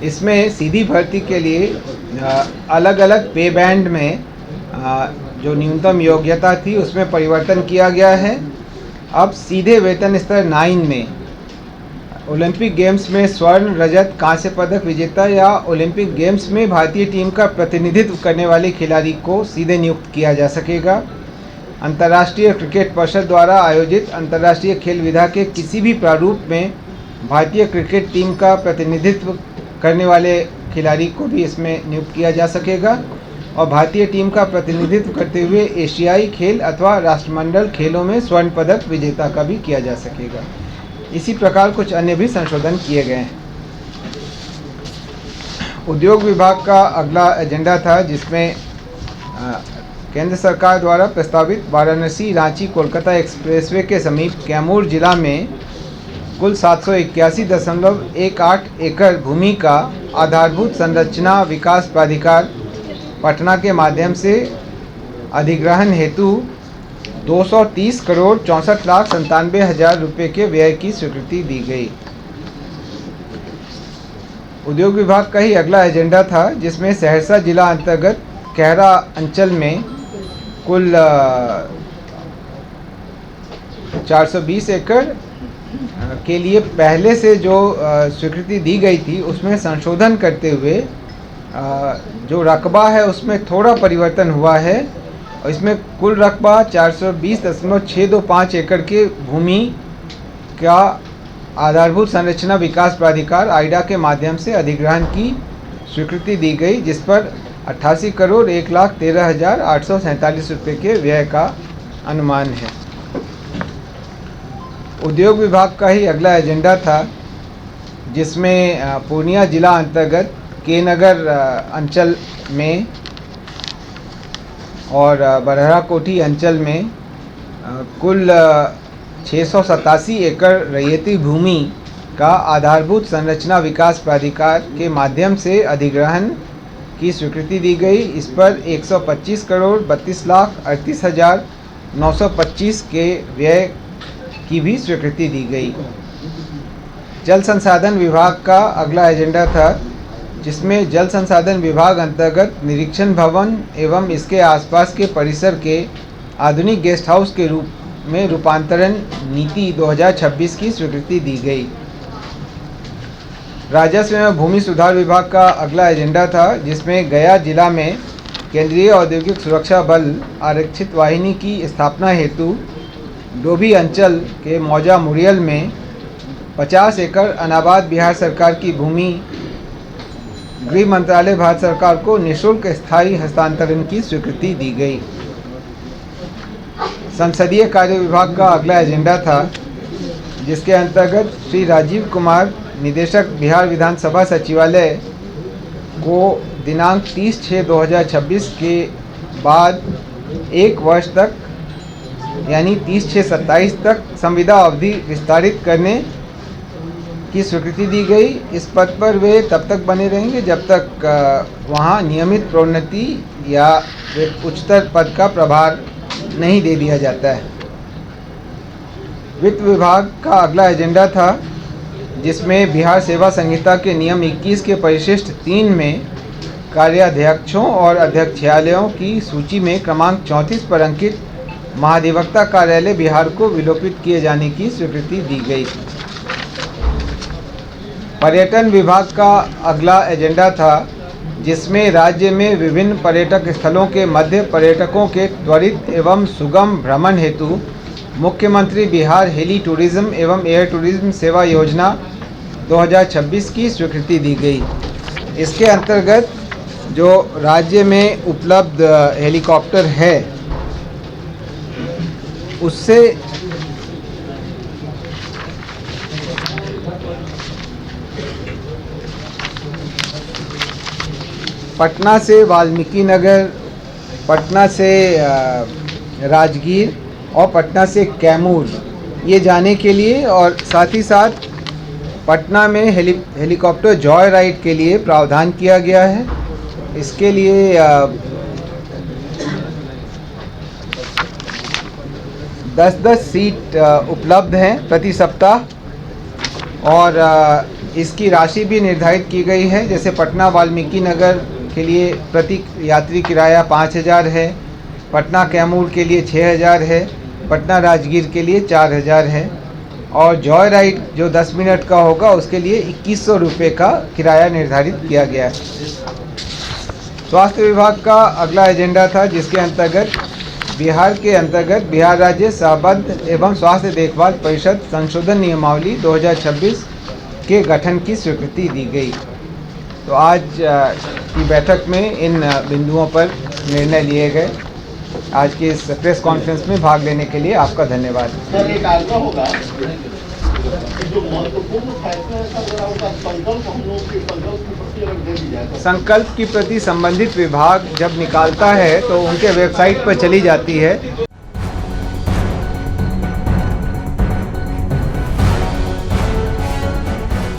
इसमें सीधी भर्ती के लिए अलग अलग पे बैंड में जो न्यूनतम योग्यता थी उसमें परिवर्तन किया गया है। अब सीधे वेतन स्तर 9 में ओलंपिक गेम्स में स्वर्ण, रजत, कांस्य पदक विजेता या ओलंपिक गेम्स में भारतीय टीम का प्रतिनिधित्व करने वाले खिलाड़ी को सीधे नियुक्त किया जा सकेगा। अंतर्राष्ट्रीय क्रिकेट परिषद द्वारा आयोजित अंतर्राष्ट्रीय खेल विधा के किसी भी प्रारूप में भारतीय क्रिकेट टीम का प्रतिनिधित्व करने वाले खिलाड़ी को भी इसमें नियुक्त किया जा सकेगा और भारतीय टीम का प्रतिनिधित्व करते हुए एशियाई खेल अथवा राष्ट्रमंडल खेलों में स्वर्ण पदक विजेता का भी किया जा सकेगा। इसी प्रकार कुछ अन्य भी संशोधन किए गए हैं। उद्योग विभाग का अगला एजेंडा था जिसमें केंद्र सरकार द्वारा प्रस्तावित वाराणसी रांची कोलकाता एक्सप्रेसवे के समीप कैमूर जिला में कुल 781.18 एकड़ भूमि का आधारभूत संरचना विकास प्राधिकार पटना के माध्यम से अधिग्रहण हेतु 230 करोड़ 64,97,000 रुपये के व्यय की स्वीकृति दी गई। उद्योग विभाग का ही अगला एजेंडा था जिसमें सहरसा जिला अंतर्गत कहरा अंचल में कुल 420 एकड़ के लिए पहले से जो स्वीकृति दी गई थी उसमें संशोधन करते हुए जो रकबा है उसमें थोड़ा परिवर्तन हुआ है और इसमें कुल रकबा 420.625 एकड़ के भूमि का आधारभूत संरचना विकास प्राधिकार आइडा के माध्यम से अधिग्रहण की स्वीकृति दी गई, जिस पर 88 करोड़ 1,13,847 रुपये के व्यय का अनुमान है। उद्योग विभाग का ही अगला एजेंडा था जिसमें पूर्णिया जिला अंतर्गत के नगर अंचल में और बरहरा कोठी अंचल में कुल 687 एकड़ रैयती भूमि का आधारभूत संरचना विकास प्राधिकार के माध्यम से अधिग्रहण की स्वीकृति दी गई। इस पर 125 करोड़ 32,38,925 के व्यय की भी स्वीकृति दी गई। जल संसाधन विभाग का अगला एजेंडा था जिसमें जल संसाधन विभाग अंतर्गत निरीक्षण भवन एवं इसके आसपास के परिसर के आधुनिक गेस्ट हाउस के रूप में रूपांतरण नीति 2026 की स्वीकृति दी गई। राजस्व एवं भूमि सुधार विभाग का अगला एजेंडा था जिसमें गया जिला में केंद्रीय औद्योगिक सुरक्षा बल आरक्षित वाहिनी की स्थापना हेतु डोभी अंचल के मौजा मुरियल में 50 एकड़ अनाबाद बिहार सरकार की भूमि गृह मंत्रालय भारत सरकार को निःशुल्क स्थायी हस्तांतरण की स्वीकृति दी गई। संसदीय कार्य विभाग का अगला एजेंडा था जिसके अंतर्गत श्री राजीव कुमार निदेशक बिहार विधानसभा सचिवालय को दिनांक 30/6/2026 के बाद 1 वर्ष तक यानी 30/6/27 तक संविदा अवधि विस्तारित करने की स्वीकृति दी गई। इस पद पर वे तब तक बने रहेंगे जब तक वहां नियमित प्रोन्नति या उच्चतर पद का प्रभार नहीं दे दिया जाता है। वित्त विभाग का अगला एजेंडा था जिसमें बिहार सेवा संहिता के नियम 21 के परिशिष्ट 3 में कार्याध्यक्षों और अध्यक्षालयों की सूची में क्रमांक 34 पर अंकित महाधिवक्ता कार्यालय बिहार को विलोपित किए जाने की स्वीकृति दी गई। पर्यटन विभाग का अगला एजेंडा था जिसमें राज्य में विभिन्न पर्यटक स्थलों के मध्य पर्यटकों के त्वरित एवं सुगम भ्रमण हेतु मुख्यमंत्री बिहार हेली टूरिज्म एवं एयर टूरिज्म सेवा योजना 2026 की स्वीकृति दी गई। इसके अंतर्गत जो राज्य में उपलब्ध हेलीकॉप्टर है उससे पटना से वाल्मीकि नगर, पटना से राजगीर और पटना से कैमूर ये जाने के लिए और साथ ही साथ पटना में हेलीकॉप्टर जॉय राइड के लिए प्रावधान किया गया है। इसके लिए 10-10 सीट उपलब्ध हैं प्रति सप्ताह और इसकी राशि भी निर्धारित की गई है। जैसे पटना वाल्मीकि नगर के लिए प्रति यात्री किराया 5,000 है, पटना कैमूर के लिए 6,000 है, पटना राजगीर के लिए 4,000 है और जॉय राइड जो 10 मिनट का होगा उसके लिए 2100 रुपये का किराया निर्धारित किया गया है। स्वास्थ्य विभाग का अगला एजेंडा था जिसके अंतर्गत बिहार राज्य शहबद्ध एवं स्वास्थ्य देखभाल परिषद संशोधन नियमावली 2026 के गठन की स्वीकृति दी गई। तो आज की बैठक में इन बिंदुओं पर निर्णय लिए गए। आज की इस प्रेस कॉन्फ्रेंस में भाग लेने के लिए आपका धन्यवाद। सर, एक आग्रह होगा जो महत्वपूर्ण फैसला है सर, उसका संकल्प हम लोग के संकल्प की प्रति अगर दे दी जाए। संकल्प की प्रति संबंधित विभाग जब निकालता है तो उनके वेबसाइट पर चली जाती है।